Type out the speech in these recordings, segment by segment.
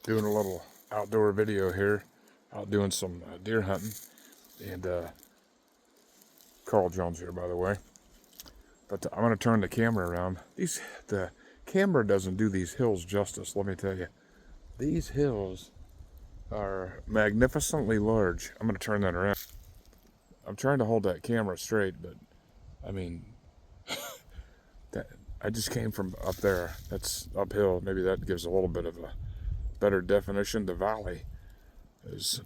doing a little outdoor video here, out doing some deer hunting, and Carl Jones here, by the way. But I'm going to turn the camera around. The camera doesn't do these hills justice, let me tell you. These hills are magnificently large. I'm going to turn that around. I'm trying to hold that camera straight, but I mean, I just came from up there. That's uphill. Maybe that gives a little bit of a better definition. The valley is,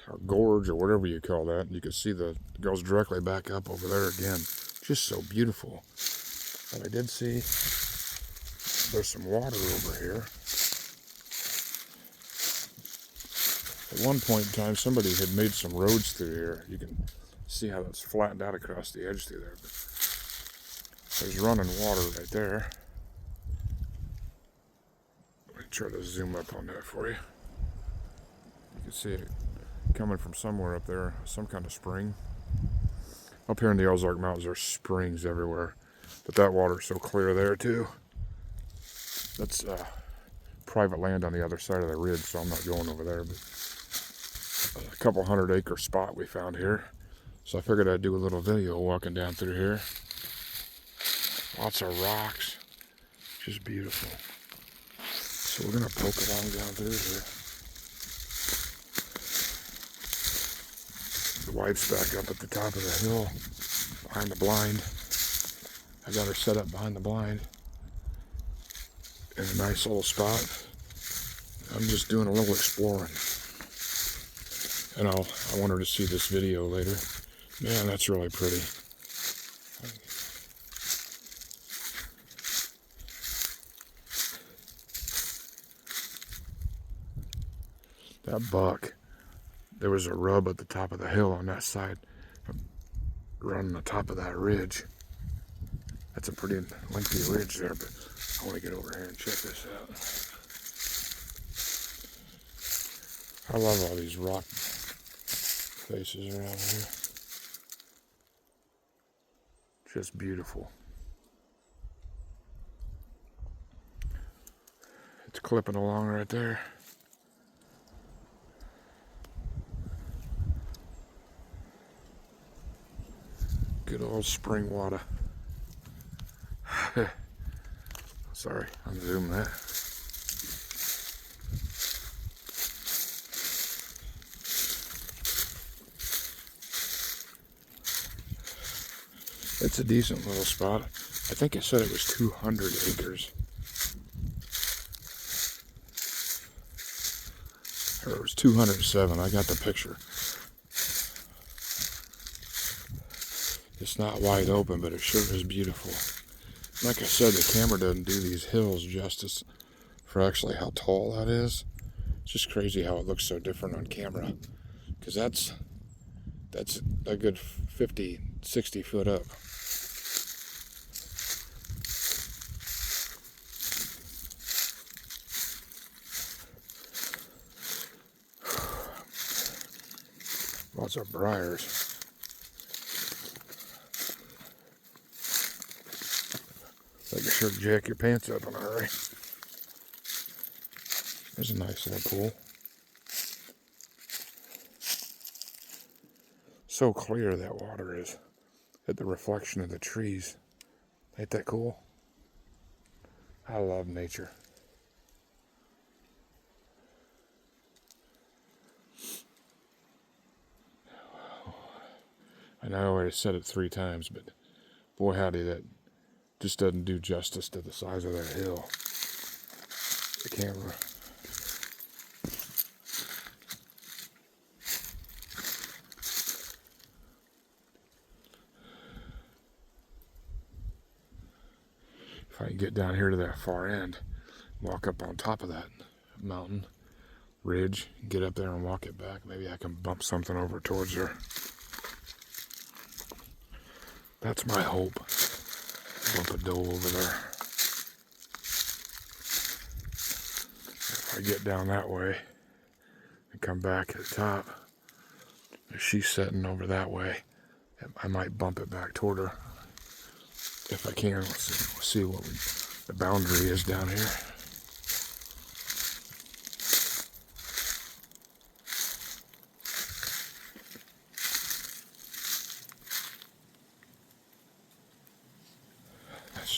or gorge, or whatever you call that. You can see it goes directly back up over there again. Just so beautiful. But I did see there's some water over here. At one point in time, somebody had made some roads through here. You can see how that's flattened out across the edge through there. But there's running water right there. Let me try to zoom up on that for you. You can see it coming from somewhere up there, some kind of spring. Up here in the Ozark Mountains, there's springs everywhere. But that water's so clear there, too. That's private land on the other side of the ridge, so I'm not going over there. But a couple 100-acre spot we found here. So I figured I'd do a little video walking down through here. Lots of rocks. Just beautiful. So we're going to poke along down through here. The wife's back up at the top of the hill, behind the blind. I got her set up behind the blind in a nice little spot. I'm just doing a little exploring. And I want her to see this video later. Man, that's really pretty. That buck, there was a rub at the top of the hill on that side, running the top of that ridge. That's a pretty lengthy ridge there, but I want to get over here and check this out. I love all these rock faces around here. Just beautiful. It's clipping along right there. Good old spring water. Sorry, I'm zooming that. It's a decent little spot. I think it said it was 200 acres. Or it was 207. I got the picture. It's not wide open, but it sure is beautiful. Like I said, the camera doesn't do these hills justice for actually how tall that is. It's just crazy how it looks so different on camera. Because that's a good 50, 60 foot up. Lots of briars. Make sure to jack your pants up in a hurry. There's a nice little pool. So clear that water is at the reflection of the trees. Ain't that cool? I love nature. And I already said it 3 times, but boy howdy, that just doesn't do justice to the size of that hill. The camera. If I can get down here to that far end, walk up on top of that mountain ridge, get up there and walk it back, maybe I can bump something over towards her. That's my hope. Bump a doe over there. If I get down that way and come back at the top, if she's setting over that way, I might bump it back toward her. If I can, we'll see what the boundary is down here.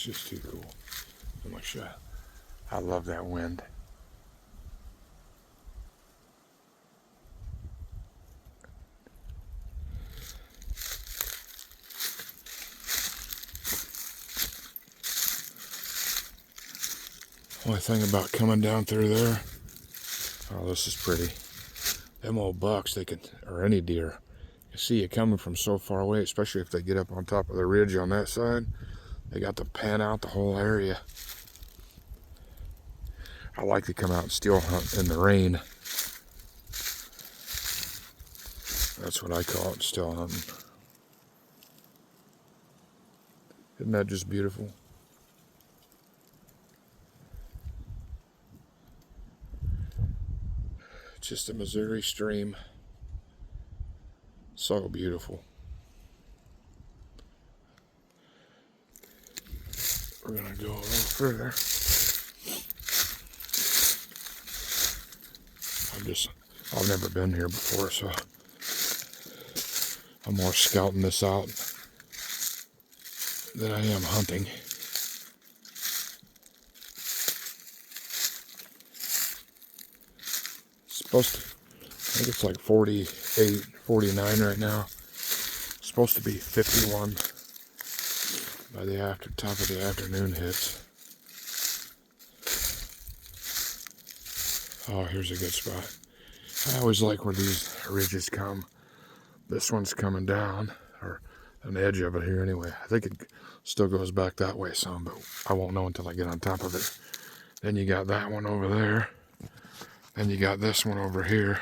It's just too cool. So much, I love that wind. Only thing about coming down through there, oh, this is pretty. Them old bucks, they can, or any deer, you see it coming from so far away, especially if they get up on top of the ridge on that side. They got to pan out the whole area. I like to come out and still hunt in the rain. That's what I call it, still hunting. Isn't that just beautiful? It's just a Missouri stream. So beautiful. We're gonna go a little further. I've never been here before, so I'm more scouting this out than I am hunting. Supposed to, I think it's like 48, 49 right now. It's supposed to be 51 by the top of the afternoon hits. Oh, here's a good spot. I always like where these ridges come. This one's coming down, or an edge of it here anyway. I think it still goes back that way some, but I won't know until I get on top of it. Then you got that one over there. Then you got this one over here.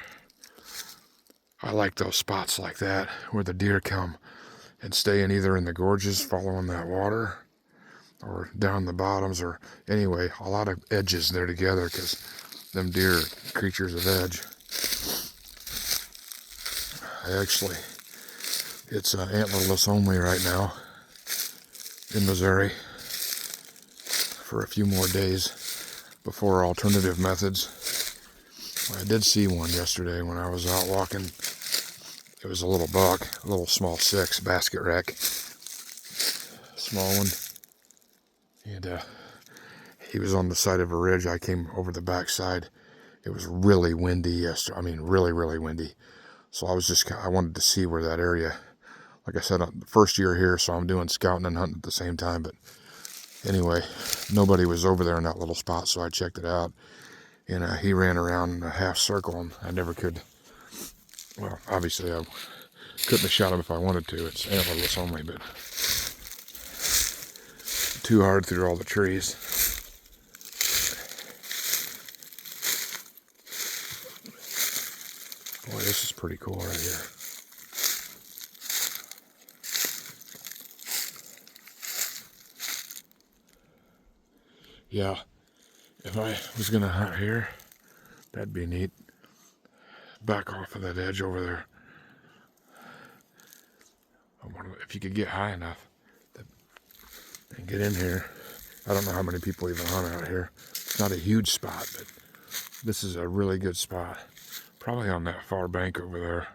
I like those spots like that where the deer come and stay in either in the gorges following that water or down the bottoms, or anyway, a lot of edges there together because them deer are creatures of edge. It's antlerless only right now in Missouri for a few more days before alternative methods. I did see one yesterday when I was out walking. It was a little buck, a little small 6 basket rack, small one, and he was on the side of a ridge. I came over the backside. It was really windy yesterday. I mean, really, really windy. So I wanted to see where that area, like I said, the first year here, so I'm doing scouting and hunting at the same time. But anyway, nobody was over there in that little spot, so I checked it out. And he ran around in a half circle, and I never could. Well, obviously, I couldn't have shot him if I wanted to. It's antlerless only, but too hard through all the trees. Boy, this is pretty cool right here. Yeah, if I was going to hunt here, that'd be neat. Back off of that edge over there. If you could get high enough and get in here. I don't know how many people even hunt out here. It's not a huge spot, but this is a really good spot. Probably on that far bank over there.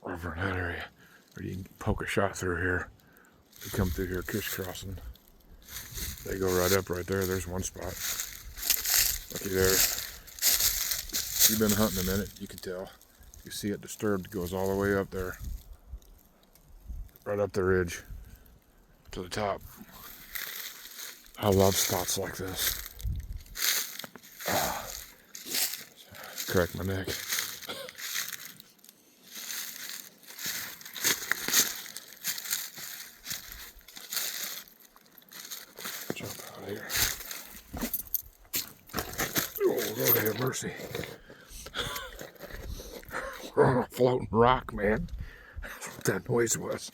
Over in that area. Or you can poke a shot through here. You come through here crisscrossing. They go right up right there. There's one spot. Looky there. If you've been hunting a minute, you can tell. You see it disturbed. It goes all the way up there. Right up the ridge. To the top. I love spots like this. Crack my neck. Jump out of here. Oh, Lord have mercy. We're on a floating rock, man. That's what that noise was.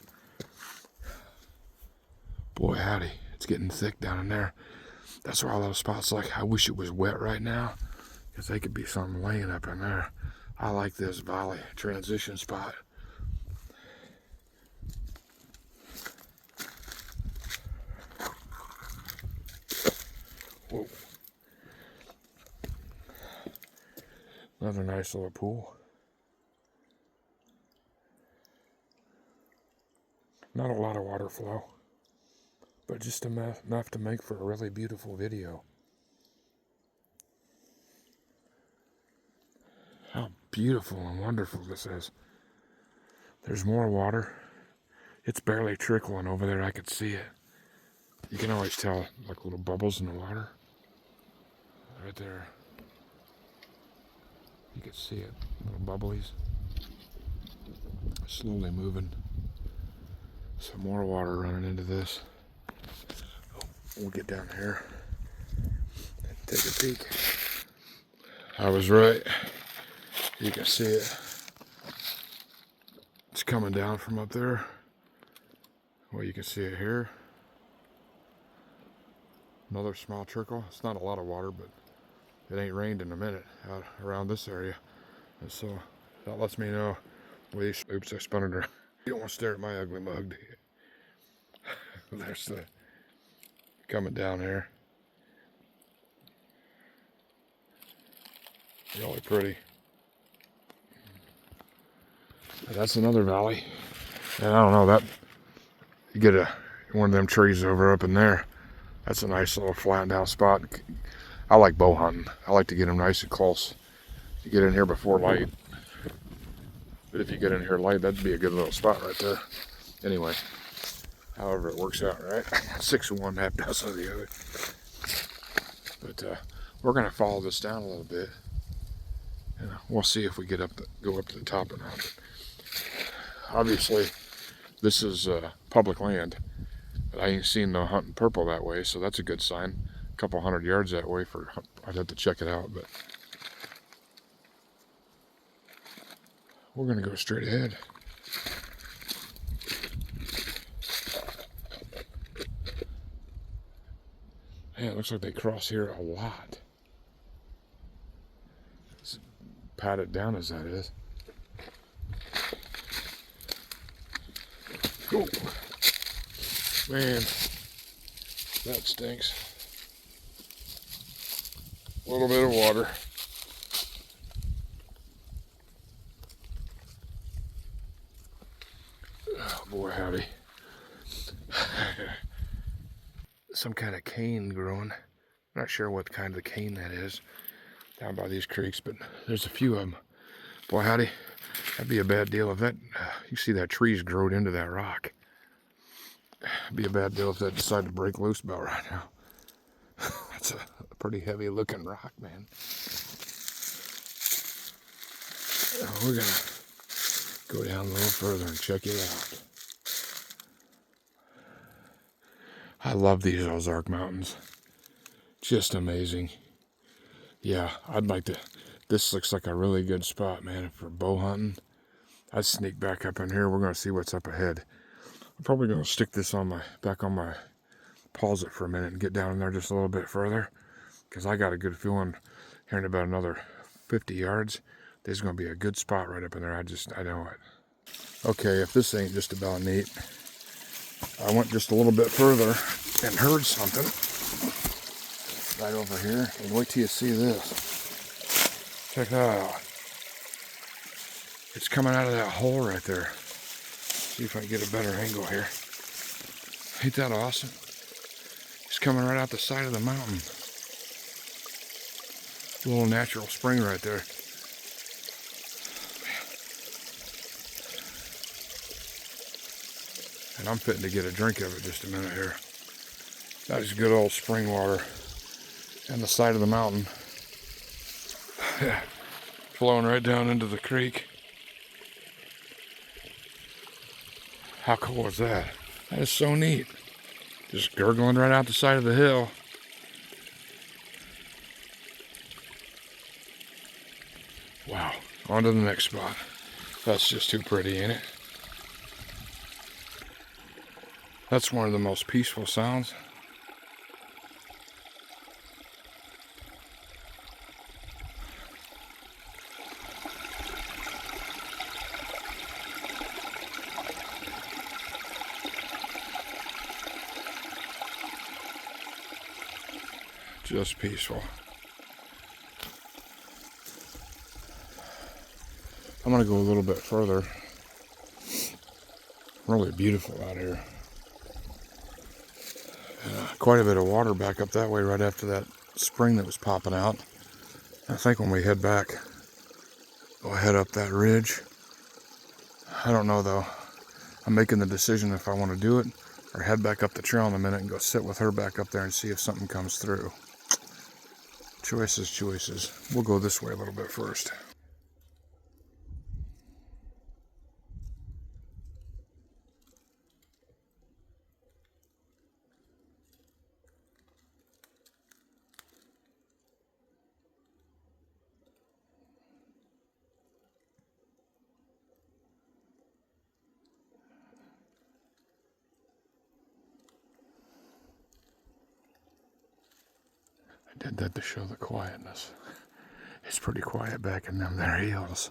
Boy, howdy. It's getting thick down in there. That's why all those spots, like, I wish it was wet right now, because they could be something laying up in there. I like this valley transition spot. Whoa. Another nice little pool. Not a lot of water flow. but just enough to make for a really beautiful video. How beautiful and wonderful this is. There's more water. It's barely trickling over there. I could see it. You can always tell, like little bubbles in the water. Right there. You can see it, little bubblies. Slowly moving. Some more water running into this. We'll get down here and take a peek. I was right. You can see it. It's coming down from up there. Well, you can see it here. Another small trickle. It's not a lot of water, but it ain't rained in a minute out around this area. And so that lets me know. Oops, I spun it around. You don't want to stare at my ugly mug, do you? There's the coming down here. Really pretty. And that's another valley. And I don't know, that you get one of them trees over up in there. That's a nice little flattened out spot. I like bow hunting. I like to get them nice and close. You get in here before light. But if you get in here light, that'd be a good little spot right there. Anyway, however it works out, right? 6 of one, half dozen of the other. But we're gonna follow this down a little bit, and we'll see if we go up to the top or not. But obviously, this is public land. But I ain't seen no hunting purple that way, so that's a good sign. A couple 100 yards that way I'd have to check it out, but we're gonna go straight ahead. Man, it looks like they cross here a lot. As padded down as that is. Oh, man, that stinks. A little bit of water. Oh boy, howdy. Some kind of cane growing. Not sure what kind of cane that is down by these creeks, but there's a few of them. Boy, howdy. That'd be a bad deal if that, you see that tree's growed into that rock. It'd be a bad deal if that decided to break loose about right now. That's a pretty heavy looking rock, man. We're gonna go down a little further and check it out. I love these Ozark Mountains. Just amazing. Yeah, I'd like to, this looks like a really good spot, man, for bow hunting. I'd sneak back up in here. We're gonna see what's up ahead. I'm probably gonna stick this back on my, pause it for a minute and get down in there just a little bit further, because I got a good feeling here in about another 50 yards, there's gonna be a good spot right up in there. I know it. Okay, if this ain't just about neat, I went just a little bit further and heard something right over here, and wait till you see this. Check that out. It's coming out of that hole right there. See if I can get a better angle here. Ain't that awesome? It's coming right out the side of the mountain. A little natural spring right there. And I'm fitting to get a drink of it just a minute here. That is good old spring water. And the side of the mountain. Flowing right down into the creek. How cool is that? That is so neat. Just gurgling right out the side of the hill. Wow. On to the next spot. That's just too pretty, ain't it? That's one of the most peaceful sounds. Just peaceful. I'm gonna go a little bit further. Really beautiful out here. Quite a bit of water back up that way right after that spring that was popping out. I think when we head back, we'll head up that ridge. I don't know though. I'm making the decision if I want to do it or head back up the trail in a minute and go sit with her back up there and see if something comes through. Choices, choices. We'll go this way a little bit first. I did that to show the quietness. It's pretty quiet back in them there hills.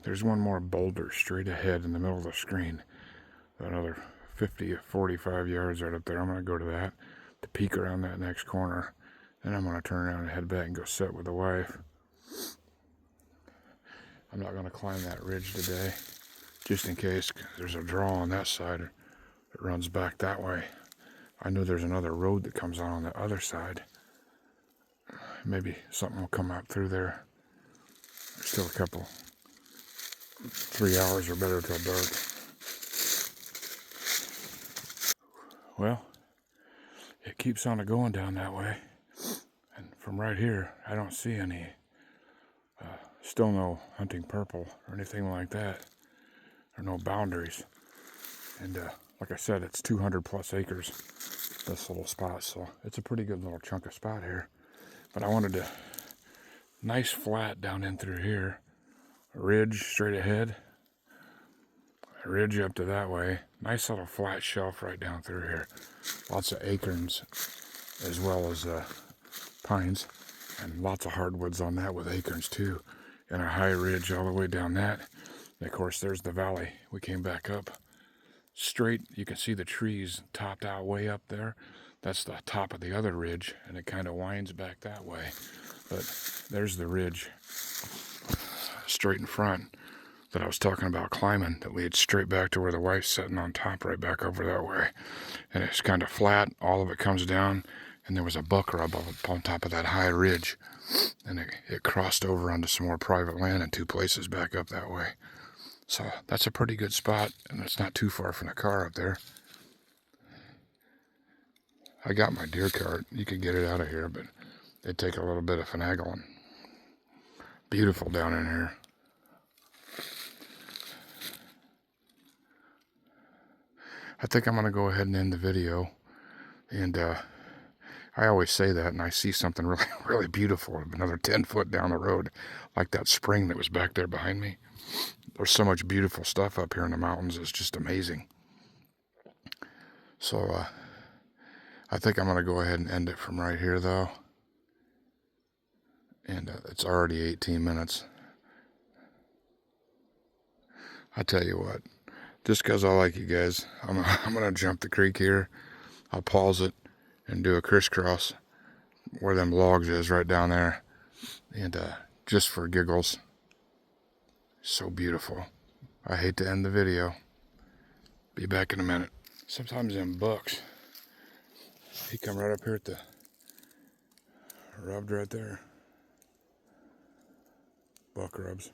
There's one more boulder straight ahead in the middle of the screen. Another 50 or 45 yards right up there. I'm going to go to that to peek around that next corner. Then I'm going to turn around and head back and go sit with the wife. I'm not going to climb that ridge today, just in case there's a draw on that side that runs back that way. I know there's another road that comes on the other side. Maybe something will come up through there. There's still a couple, 3 hours or better till dark. Well, it keeps on going down that way. And from right here, I don't see any, still no hunting purple or anything like that. There are no boundaries. And like I said, it's 200 plus acres, this little spot. So it's a pretty good little chunk of spot here. But I wanted to, nice flat down in through here. A ridge straight ahead. A ridge up to that way. Nice little flat shelf right down through here. Lots of acorns as well as pines. And lots of hardwoods on that with acorns too. And a high ridge all the way down that. And of course there's the valley. We came back up straight. You can see the trees topped out way up there. That's the top of the other ridge. And it kind of winds back that way. But there's the ridge straight in front that I was talking about climbing, that leads straight back to where the wife's sitting on top, right back over that way. And it's kind of flat, all of it comes down, and there was a buck rub on top of that high ridge, and it crossed over onto some more private land in two places back up that way. So that's a pretty good spot, and it's not too far from the car up there. I got my deer cart. You could get it out of here, but it'd take a little bit of finagling. Beautiful down in here. I think I'm going to go ahead and end the video. And I always say that, and I see something really, really beautiful another 10 foot down the road, like that spring that was back there behind me. There's so much beautiful stuff up here in the mountains. It's just amazing. So I think I'm going to go ahead and end it from right here, though. And it's already 18 minutes. I tell you what. Just because I like you guys, I'm going to jump the creek here. I'll pause it and do a crisscross where them logs is right down there. And just for giggles. So beautiful. I hate to end the video. Be back in a minute. Sometimes them bucks, he come right up here at the rubbed right there. Buck rubs.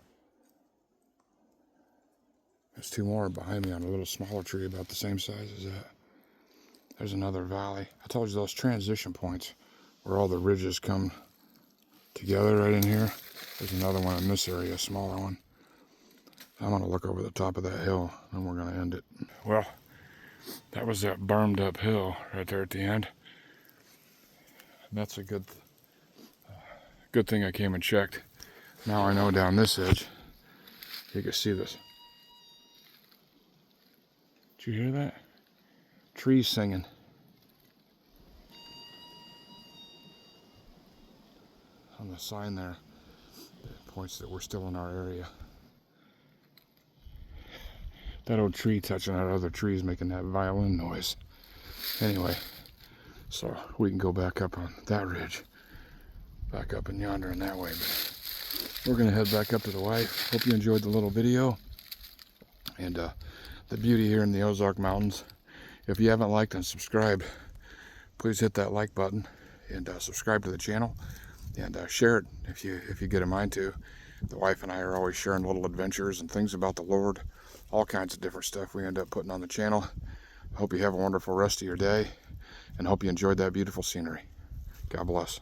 There's two more behind me on a little smaller tree about the same size as that. There's another valley. I told you those transition points where all the ridges come together right in here. There's another one in this area, a smaller one. I'm going to look over the top of that hill and we're going to end it. Well, that was that bermed up hill right there at the end. And that's a good thing I came and checked. Now I know down this edge, you can see this. Did you hear that? Trees singing. On the sign there, it points that we're still in our area. That old tree touching that other tree is making that violin noise. Anyway, so we can go back up on that ridge. Back up and yonder and that way. But we're going to head back up to the wife. Hope you enjoyed the little video and the beauty here in the Ozark Mountains. If you haven't liked and subscribed, please hit that like button and subscribe to the channel and share it if you get a mind to. The wife and I are always sharing little adventures and things about the Lord, all kinds of different stuff we end up putting on the channel. I hope you have a wonderful rest of your day and hope you enjoyed that beautiful scenery. God bless.